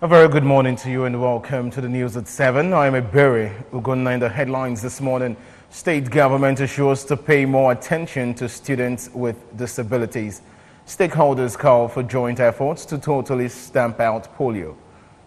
A very good morning to you and welcome to the news at 7. I'm Ebere Ugonna in the headlines this morning. State government assures to pay more attention to students with disabilities. Stakeholders call for joint efforts to totally stamp out polio.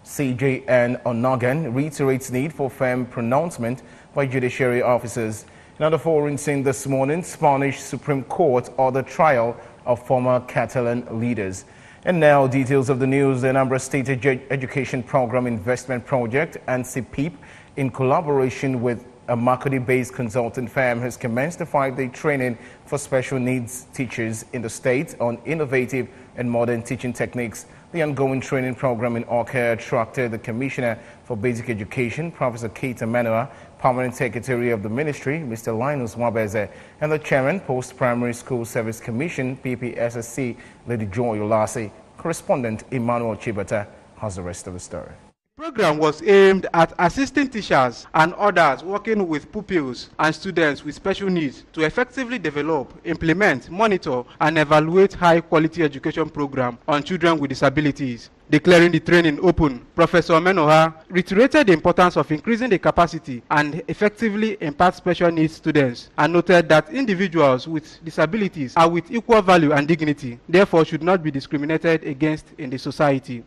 CJN Onagan reiterates need for firm pronouncement by judiciary officers. In other foreign scene this morning, Spanish Supreme Court ordered trial of former Catalan leaders. And now, details of the news. The Anambra State Education Program Investment Project and CPIP, in collaboration with a Makodi-based consulting firm, has commenced a 5-day training for special needs teachers in the state on innovative and modern teaching techniques. The ongoing training program in Oka attracted the Commissioner for Basic Education, Professor Kate Emmanuel, Permanent Secretary of the Ministry, Mr. Linus Mwabeze, and the Chairman, Post-Primary School Service Commission, PPSSC, Lady Joy Olasi. Correspondent Emmanuel Chibata has the rest of the story. The program was aimed at assisting teachers and others working with pupils and students with special needs to effectively develop, implement, monitor, and evaluate high-quality education programs on children with disabilities. Declaring the training open, Professor Menoha reiterated the importance of increasing the capacity and effectively impart special needs students, and noted that individuals with disabilities are with equal value and dignity, therefore should not be discriminated against in the society.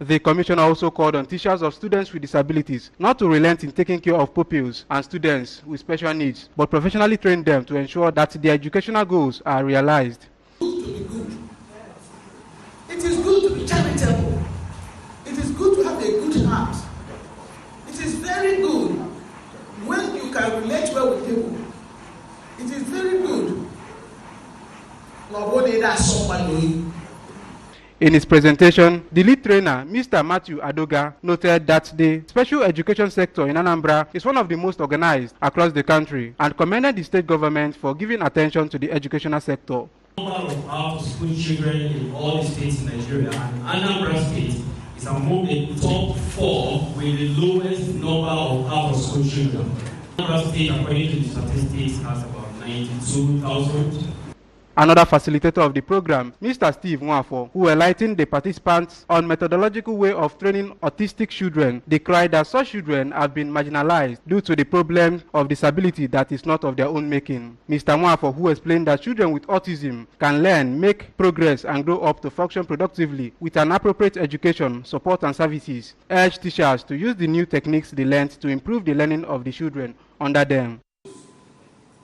The Commissioner also called on teachers of students with disabilities not to relent in taking care of pupils and students with special needs, but professionally train them to ensure that their educational goals are realized. It is good to be charitable. It is good to have a good heart. It is very good when you can relate well with people. It is very good. In his presentation, the lead trainer, Mr. Matthew Adoga, noted that the special education sector in Anambra is one of the most organized across the country and commended the state government for giving attention to the educational sector. The number of out-of-school children in all the states in Nigeria, and Anambra State is among the top 4 with the lowest number of out-of-school children. Anambra State, according to the statistics, has about 92,000. Another facilitator of the program, Mr. Steve Nwafo, who enlightened the participants on methodological way of training autistic children, decried that such children have been marginalized due to the problem of disability that is not of their own making. Mr. Nwafo, who explained that children with autism can learn, make progress, and grow up to function productively with an appropriate education, support, and services, urged teachers to use the new techniques they learned to improve the learning of the children under them.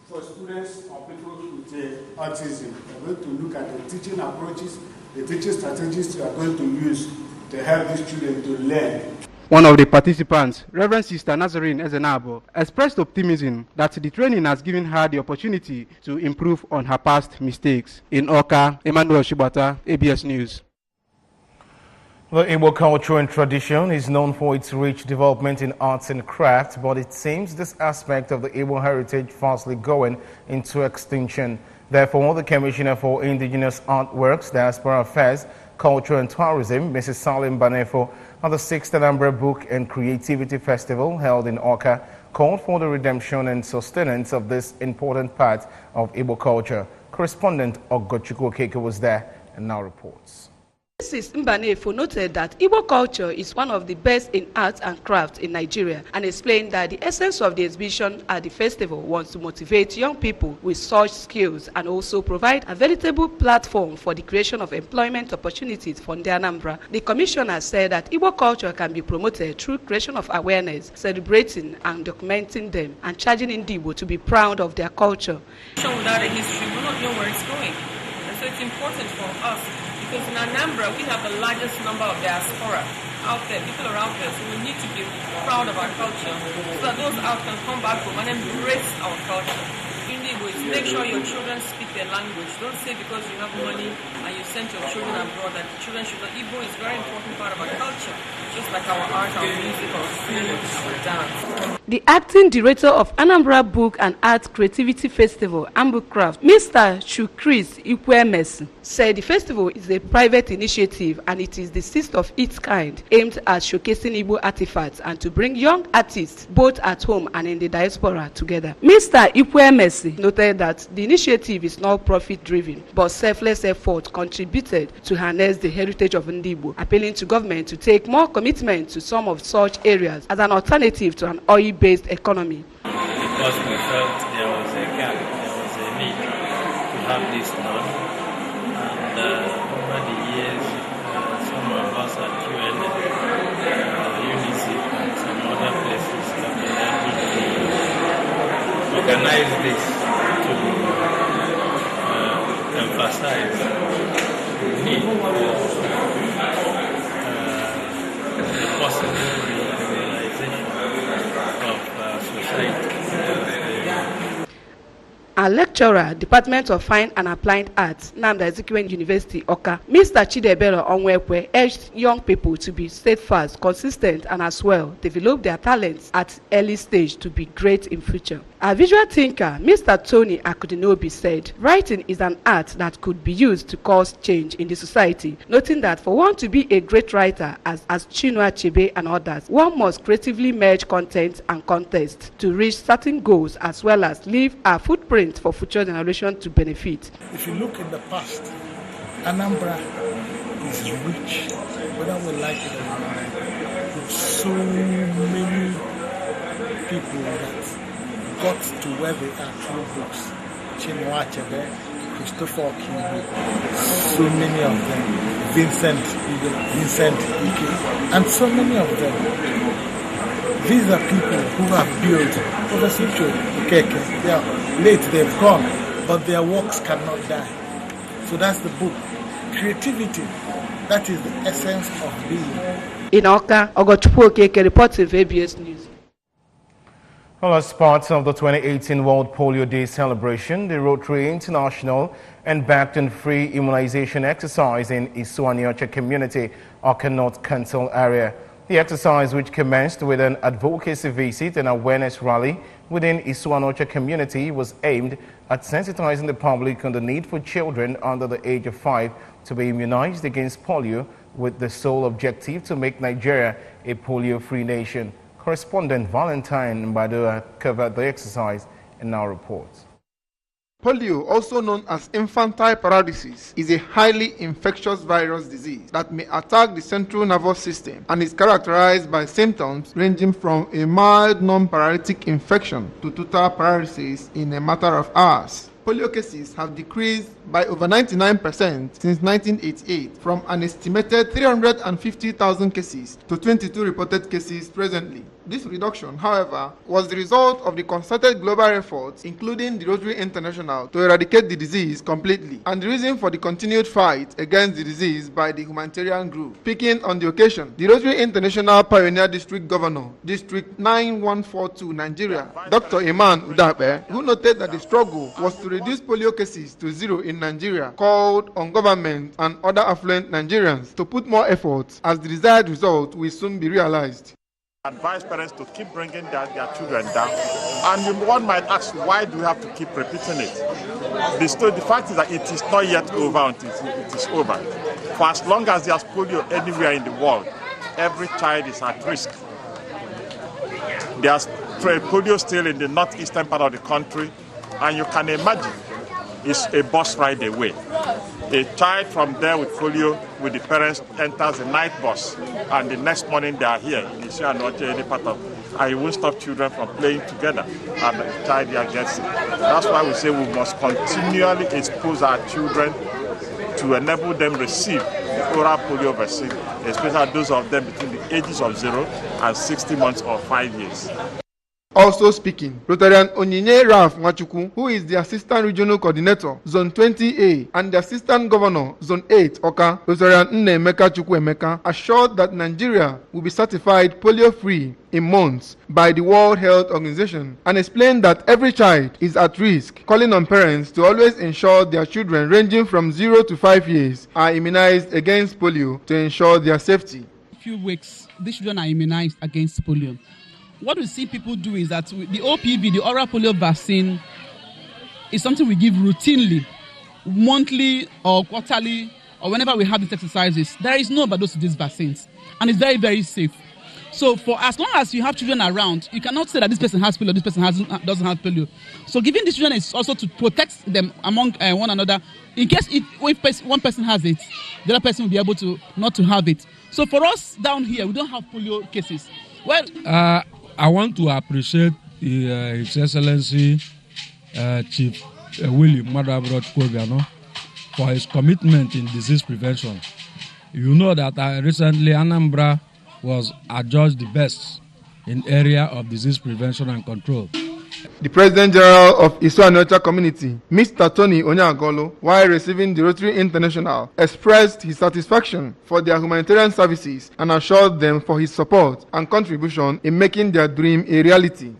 For students or people with autism, we're going to look at the teaching approaches, the teaching strategies we are going to use to help these children to learn. One of the participants, Reverend Sister Nazarene Ezenabo, expressed optimism that the training has given her the opportunity to improve on her past mistakes. In Oka, Emmanuel Shibata, ABS News. The Igbo culture and tradition is known for its rich development in arts and crafts, but it seems this aspect of the Igbo heritage fastly going into extinction. Therefore, the Commissioner for Indigenous Artworks, Diaspora Affairs, Culture and Tourism, Mrs. Salim Banefo, at the 6th Anambra Book and Creativity Festival held in Oka, called for the redemption and sustenance of this important part of Igbo culture. Correspondent Ogochukwu Okeke was there and now reports. Mrs. Mbanefo noted that Igbo culture is one of the best in arts and crafts in Nigeria and explained that the essence of the exhibition at the festival was to motivate young people with such skills and also provide a veritable platform for the creation of employment opportunities for the Anambra. The commissioner said that Igbo culture can be promoted through creation of awareness, celebrating and documenting them, and charging Igbo to be proud of their culture. Without a history, we don't know where it's going. And so it's important for us. Because in Anambra, we have the largest number of diaspora out there, people are out there, so we need to be proud of our culture, so that those out can come back home and embrace our culture. Igbo is make sure your children speak their language. Don't say because you have money and you send your children abroad that the children should not. Igbo is a very important part of our culture, just like our art, our music, our food, our dance. The acting director of Anambra Book and Art Creativity Festival, Ambocraft, Mr. Chukris Ikwemesi, said the festival is a private initiative and it is the 6th of its kind, aimed at showcasing Igbo artifacts and to bring young artists both at home and in the diaspora together. Mr. Ikwemesi noted said that the initiative is not profit-driven, but selfless effort contributed to harness the heritage of Ndigbo, appealing to government to take more commitment to some of such areas as an alternative to an oil-based economy. Because we felt there was a gap, there was a need to have this done, and over the years, some of us at UNICEF and some other places have been able to organize this to emphasize the need for the possible realization of society. A lecturer, Department of Fine and Applied Arts, Anambra University, Oka, Mr. Chidebere Onwekwe urged young people to be steadfast, consistent, and as well develop their talents at early stage to be great in future. A visual thinker, Mr. Tony Akudinobi, said, writing is an art that could be used to cause change in the society, noting that for one to be a great writer, as Chinua Achebe and others, one must creatively merge content and context to reach certain goals as well as leave a footprint for future generations to benefit. If you look in the past, Anambra is rich, whether we like it or not, with so many people that got to where they are through books. Chinua Achebe, Christopher Kibu, so many of them, Vincent Ike, and so many of them. These are people who have built over centuries. They are late, they've gone, but their works cannot die. So that's the book. Creativity, that is the essence of being. In Oka, Ogochukwu Okeke reporting for ABS News. Well, as part of the 2018 World Polio Day celebration, the Rotary International embarked on free immunization exercise in Isuaniocha community, Oka North Council area. The exercise, which commenced with an advocacy visit and awareness rally within Isuaniocha community, was aimed at sensitizing the public on the need for children under the age of 5 to be immunized against polio, with the sole objective to make Nigeria a polio-free nation. Correspondent Valentine Mbadua covered the exercise in our report. Polio, also known as infantile paralysis, is a highly infectious virus disease that may attack the central nervous system and is characterized by symptoms ranging from a mild non-paralytic infection to total paralysis in a matter of hours. Polio cases have decreased by over 99% since 1988, from an estimated 350,000 cases to 22 reported cases presently. This reduction, however, was the result of the concerted global efforts, including the Rotary International, to eradicate the disease completely, and the reason for the continued fight against the disease by the humanitarian group. Speaking on the occasion, the Rotary International Pioneer District Governor, District 9142, Nigeria, Dr. Iman Udabe, who noted that the struggle was to reduce polio cases to zero in Nigeria, called on government and other affluent Nigerians to put more efforts, as the desired result will soon be realized. Advise parents to keep bringing their children down. And one might ask, why do we have to keep repeating it? The fact is that it is not yet over until it is over. For as long as there's polio anywhere in the world, every child is at risk. There's polio still in the northeastern part of the country, and you can imagine it's a bus ride away. A child from there with polio, with the parents, enters the night bus, and the next morning they are here in Isuaniocha, any part of, and you won't stop children from playing together, and the child here gets it. That's why we say we must continually expose our children to enable them receive the oral polio vaccine, especially those of them between the ages of 0 and 60 months or 5 years. Also speaking, Rotarian Onyinye Ralph Nwachukwu, who is the Assistant Regional Coordinator, Zone 20A, and the Assistant Governor, Zone 8, Oka, Rotarian Nnemeka Chukwuemeka, assured that Nigeria will be certified polio-free in months by the World Health Organization, and explained that every child is at risk, calling on parents to always ensure their children ranging from 0 to 5 years are immunized against polio to ensure their safety. In a few weeks, these children are immunized against polio. What we see people do is that the OPV, the oral polio vaccine, is something we give routinely, monthly or quarterly, or whenever we have these exercises. There is no overdose to these vaccines, and it's very, very safe. So for as long as you have children around, you cannot say that this person has polio, this person doesn't have polio. So giving these children is also to protect them among one another. In case if one person has it, the other person will be able to not to have it. So for us down here, we don't have polio cases. Well, I want to appreciate His Excellency Chief William Anambra Chukwuobiano for his commitment in disease prevention. You know that recently Anambra was adjudged the best in area of disease prevention and control. The President General of Isuanocha Community, Mr. Tony Onyagolo, while receiving the Rotary International, expressed his satisfaction for their humanitarian services and assured them for his support and contribution in making their dream a reality.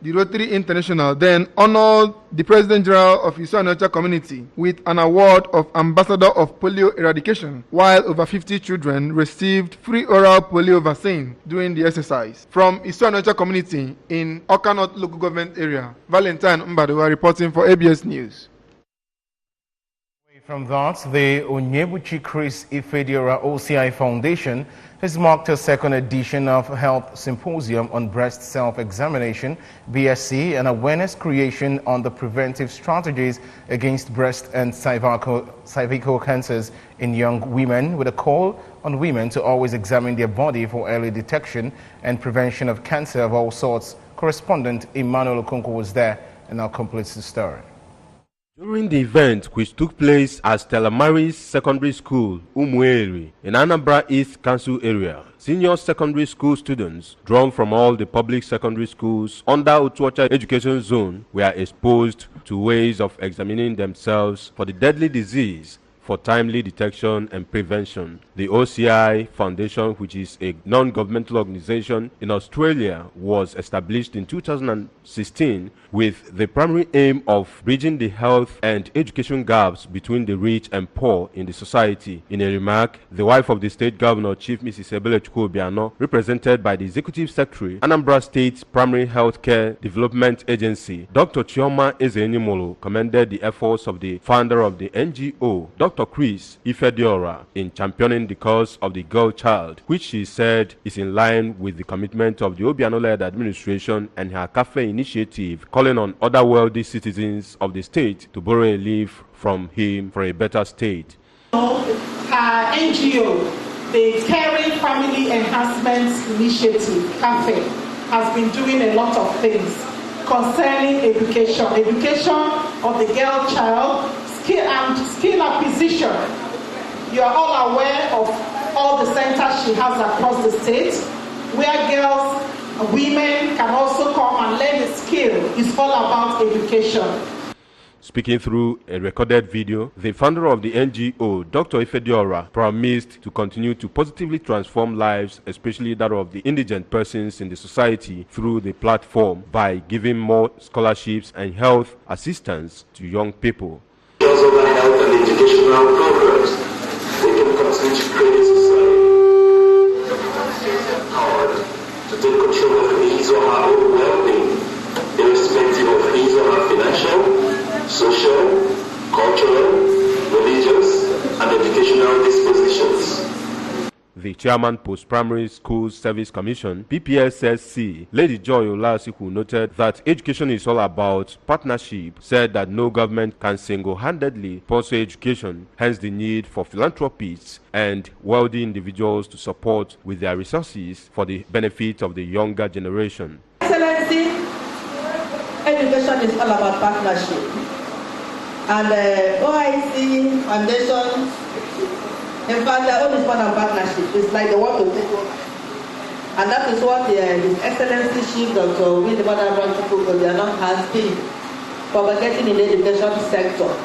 The Rotary International then honored the President General of Isuanocha Community with an award of Ambassador of Polio Eradication, while over 50 children received free oral polio vaccine during the exercise. From Isuanocha Community in Okanot Local Government Area, Valentine Mbadewa reporting for ABS News. From that, the Onyebuchi Chris Ifediora OCI Foundation has marked a second edition of Health Symposium on Breast Self-Examination, BSc, and awareness creation on the preventive strategies against breast and cervical cancers in young women, with a call on women to always examine their body for early detection and prevention of cancer of all sorts. Correspondent Emmanuel Okonkwo was there and now completes the story. During the event, which took place at Stella Maris Secondary School, Umueri, in Anambra East Council area, senior secondary school students drawn from all the public secondary schools under Utuacha Education Zone were exposed to ways of examining themselves for the deadly disease for timely detection and prevention. The OCI Foundation, which is a non-governmental organization in Australia, was established in 2016 with the primary aim of bridging the health and education gaps between the rich and poor in the society. In a remark, the wife of the state governor, Chief Mrs. Ebele Chukwuobiano, represented by the executive secretary, Anambra State Primary Healthcare Development Agency, Dr. Chioma Ezenimolo, commended the efforts of the founder of the NGO, Dr. Chris Ifediora, in championing the cause of the girl child, which she said is in line with the commitment of the Obiano-led administration and her cafe initiative, calling on other wealthy citizens of the state to borrow a leaf from him for a better state. Her NGO, the Caring Family Enhancement Initiative, CAFE, has been doing a lot of things concerning education of the girl child, skill acquisition. You are all aware of all the centers she has across the state, where girls, women can also come and learn the skill. It's all about education. Speaking through a recorded video, the founder of the NGO, Dr. Ifediora, promised to continue to positively transform lives, especially that of the indigent persons in the society, through the platform by giving more scholarships and health assistance to young people. Because of the health and educational programs, we can continue to create a society empowered to take control of his or her own well-being, irrespective of his or her financial, social, cultural, religious, and educational dispositions. The chairman Post-Primary Schools Service Commission, PPSSC, Lady Joy Olasiku, noted that education is all about partnership, said that no government can single-handedly pursue education, hence the need for philanthropists and wealthy individuals to support with their resources for the benefit of the younger generation. Excellency, education is all about partnership. And OIC Foundation, in fact, the only one of partnership is like the one to take over. And that is what His Excellency Chief Dr. William Anambra Chukwuobiano has been propagating in the education sector.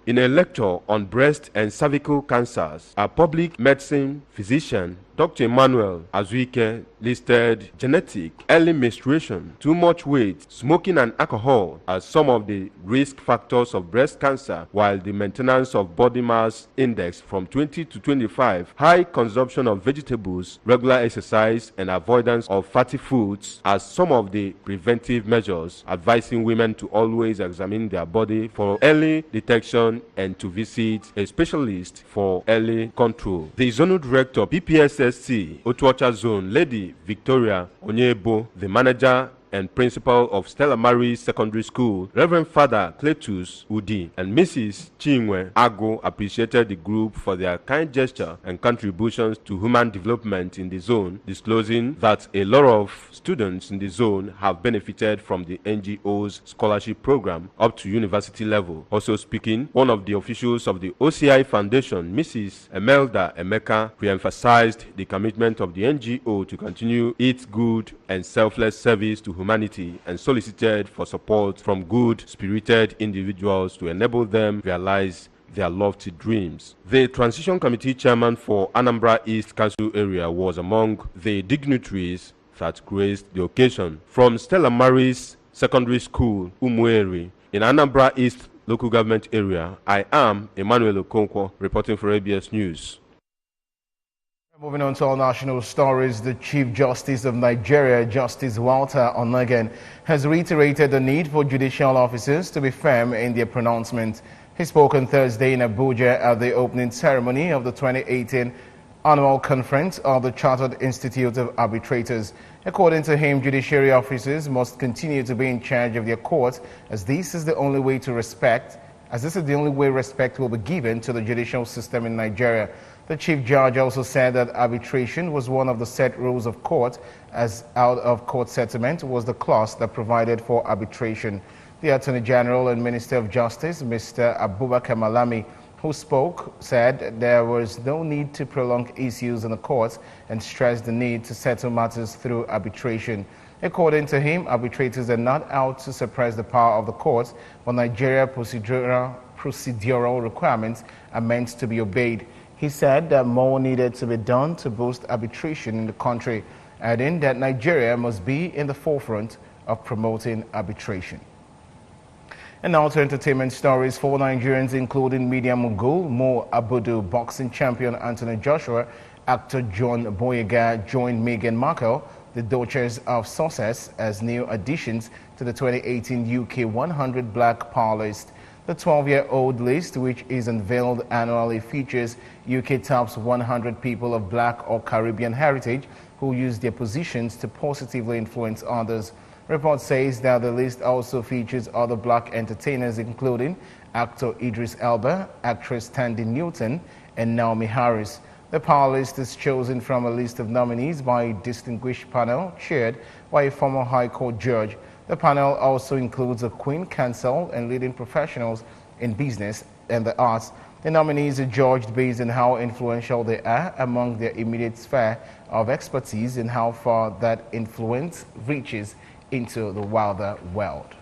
In a lecture on breast and cervical cancers, a public medicine physician, Dr. Emmanuel Azuike, listed genetic, early menstruation, too much weight, smoking and alcohol as some of the risk factors of breast cancer, while the maintenance of body mass index from 20 to 25, high consumption of vegetables, regular exercise, and avoidance of fatty foods as some of the preventive measures, advising women to always examine their body for early detection condition and to visit a specialist for early control. The Zonal Director, PPSSC, Otuocha Zone, Lady Victoria Onyebo, the manager and principal of Stella Maris Secondary School, Reverend Father Cletus Udi, and Mrs. Chinwe Ago appreciated the group for their kind gesture and contributions to human development in the zone, disclosing that a lot of students in the zone have benefited from the NGO's scholarship program up to university level. Also speaking, one of the officials of the OCI Foundation, Mrs. Emelda Emeka, re-emphasized the commitment of the NGO to continue its good and selfless service to humanity and solicited for support from good-spirited individuals to enable them realize their lofty dreams. The Transition Committee Chairman for Anambra East Council Area was among the dignitaries that graced the occasion. From Stella Maris Secondary School, Umueri, in Anambra East Local Government Area, I am Emmanuel Okonkwo, reporting for ABS News. Moving on to our national stories, the Chief Justice of Nigeria, Justice Walter Onnoghen, has reiterated the need for judicial officers to be firm in their pronouncement. He spoke on Thursday in Abuja at the opening ceremony of the 2018 annual conference of the Chartered Institute of Arbitrators. According to him, judiciary officers must continue to be in charge of their courts, as this is the only way respect will be given to the judicial system in Nigeria. The Chief Judge also said that arbitration was one of the set rules of court, as out-of-court settlement was the clause that provided for arbitration. The Attorney General and Minister of Justice, Mr. Abubakar Malami, who spoke, said there was no need to prolong issues in the courts and stressed the need to settle matters through arbitration. According to him, arbitrators are not out to suppress the power of the courts, but Nigeria procedural requirements are meant to be obeyed. He said that more needed to be done to boost arbitration in the country, adding that Nigeria must be in the forefront of promoting arbitration. And now to entertainment stories. 4 Nigerians, including media mogul Mo Abudu, boxing champion Anthony Joshua, actor John Boyega, joined Meghan Markle, the Duchess of Sussex, as new additions to the 2018 UK 100 Black Power list. The 12-year-old list, which is unveiled annually, features UK top 100 people of Black or Caribbean heritage who use their positions to positively influence others. Report says that the list also features other Black entertainers, including actor Idris Elba, actress Tandy Newton, and Naomi Harris. The power list is chosen from a list of nominees by a distinguished panel chaired by a former High Court judge. The panel also includes a Queen Counsel and leading professionals in business and the arts. The nominees are judged based on how influential they are among their immediate sphere of expertise and how far that influence reaches into the wider world.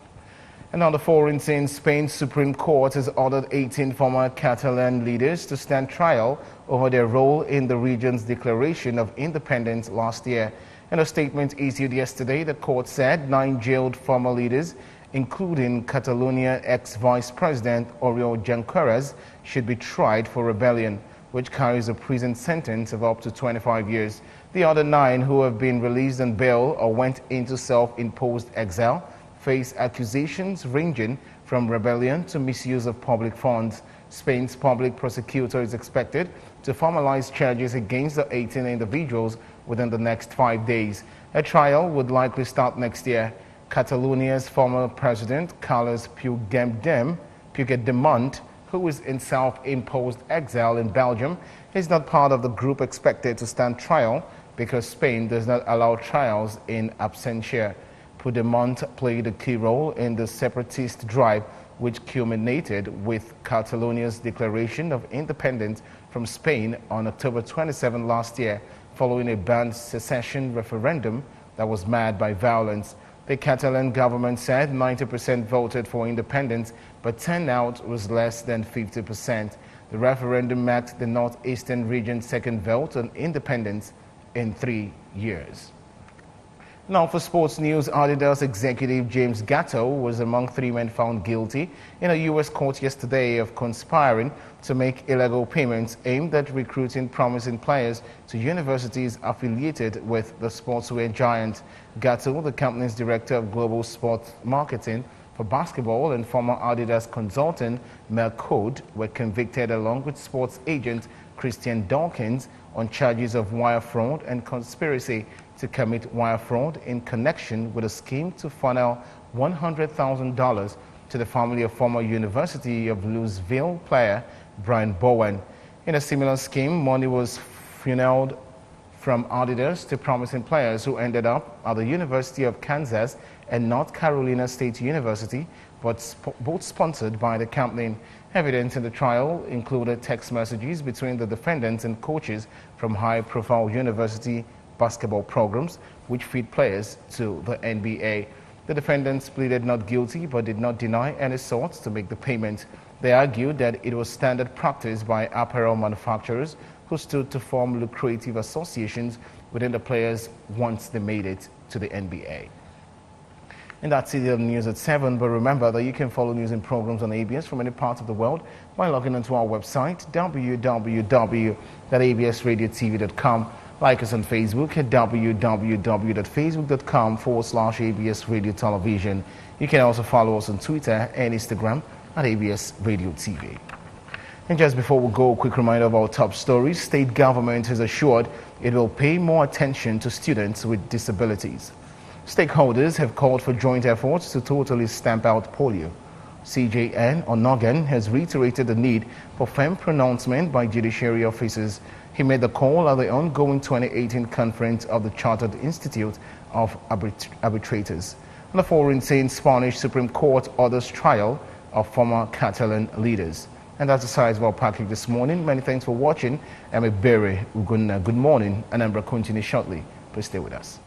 And on the foreign scene, Spain's Supreme Court has ordered 18 former Catalan leaders to stand trial over their role in the region's declaration of independence last year. In a statement issued yesterday, the court said 9 jailed former leaders, including Catalonia ex-Vice President Oriol Junqueras, should be tried for rebellion, which carries a prison sentence of up to 25 years. The other 9, who have been released on bail or went into self-imposed exile, face accusations ranging from rebellion to misuse of public funds. Spain's public prosecutor is expected to formalize charges against the 18 individuals within the next 5 days. A trial would likely start next year. Catalonia's former president, Carles Puigdemont, who is in self-imposed exile in Belgium, is not part of the group expected to stand trial because Spain does not allow trials in absentia. Puigdemont played a key role in the separatist drive, which culminated with Catalonia's declaration of independence from Spain on October 27 last year, following a banned secession referendum that was marred by violence. The Catalan government said 90% voted for independence, but turnout was less than 50%. The referendum marked the northeastern region's second vote on independence in 3 years. Now for sports news, Adidas executive James Gatto was among 3 men found guilty in a U.S. court yesterday of conspiring to make illegal payments aimed at recruiting promising players to universities affiliated with the sportswear giant. Gatto, the company's director of global sports marketing for basketball and former Adidas consultant Mel Code were convicted along with sports agent Christian Dawkins on charges of wire fraud and conspiracy to commit wire fraud in connection with a scheme to funnel $100,000 to the family of former University of Louisville player Brian Bowen. In a similar scheme, money was funneled from Adidas to promising players who ended up at the University of Kansas and North Carolina State University, but both sponsored by the company. Evidence in the trial included text messages between the defendants and coaches from high-profile university basketball programs, which feed players to the NBA. The defendants pleaded not guilty but did not deny any sought to make the payment. They argued that it was standard practice by apparel manufacturers who stood to form lucrative associations within the players once they made it to the NBA. And that's it on News at 7, but remember that you can follow news and programs on ABS from any part of the world by logging onto our website, www.absradiotv.com. Like us on Facebook at www.facebook.com/ABS Radio Television. You can also follow us on Twitter and Instagram at ABS Radio TV. And just before we go, a quick reminder of our top stories. State government has assured it will pay more attention to students with disabilities. Stakeholders have called for joint efforts to totally stamp out polio. CJN Onogan has reiterated the need for firm pronouncement by judiciary officers. He made the call at the ongoing 2018 conference of the Chartered Institute of Arbitrators. And the foreign saying Spanish Supreme Court orders trial of former Catalan leaders. And that's the size of our package this morning. Many thanks for watching. I'm Ebere Ugonna. Good morning. Anambra continues shortly. Please stay with us.